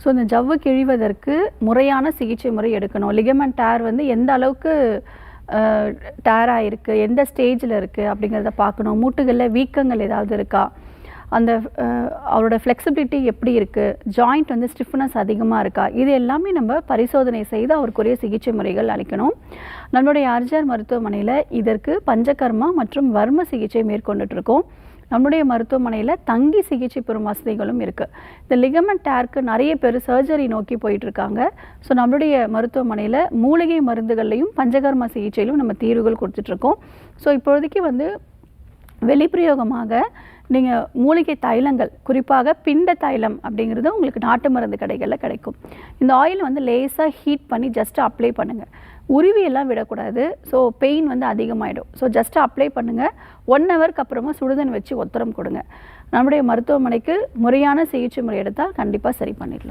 So இந்த ஜவ்வு கிழிவதற்கு முறையான சிகிச்சை முறை எடுக்கணும். லிகமெண்ட் டேர் வந்து எந்த அளவுக்கு டேர் ஆகிருக்கு, எந்த ஸ்டேஜில் இருக்குது அப்படிங்கிறத பார்க்கணும். மூட்டுகளில் வீக்கங்கள் ஏதாவது இருக்கா, அந்த அவரோட ஃப்ளெக்சிபிலிட்டி எப்படி இருக்குது, ஜாயிண்ட் வந்து ஸ்டிஃப்னஸ் அதிகமாக இருக்கா, இது எல்லாமே நம்ம பரிசோதனை செய்து அவருக்குரிய சிகிச்சை முறைகள் அளிக்கணும். நம்மளுடைய ஆர்ஜிஆர் மருத்துவமனையில் இதற்கு பஞ்சகர்மா மற்றும் வர்ம சிகிச்சை மேற்கொண்டுட்ருக்கோம். நம்முடைய மருத்துவமனையில் தங்கி சிகிச்சை பெறும் வசதிகளும் இருக்குது. இந்த லிகமெண்ட் டேருக்கு நிறைய பேர் சர்ஜரி நோக்கி போயிட்டுருக்காங்க. ஸோ நம்மளுடைய மருத்துவமனையில் மூலிகை மருந்துகள்லையும் பஞ்சகர்ம சிகிச்சையிலும் நம்ம தீர்வுகள் கொடுத்துட்ருக்கோம். ஸோ இப்போதைக்கு வந்து வெளிப்பிரயோகமாக நீங்கள் மூலிகை தைலங்கள், குறிப்பாக பிண்ட தைலம் அப்படிங்கிறது உங்களுக்கு நாட்டு மருந்து கடைகளில் கிடைக்கும். இந்த ஆயில் வந்து லேசாக ஹீட் பண்ணி ஜஸ்ட்டு அப்ளை பண்ணுங்கள். உருவியெல்லாம் விடக்கூடாது. ஸோ பெயின் வந்து அதிகமாகிடும். ஸோ ஜஸ்ட்டு அப்ளை பண்ணுங்கள். 1 ஹவருக்கு அப்புறமா சுடுதண்ணி வச்சு ஒத்தரம் கொடுங்க. நம்முடைய மருத்துவமனைக்கு முறையான சிகிச்சை முறை எடுத்தால் கண்டிப்பாக சரி பண்ணிடலாம்.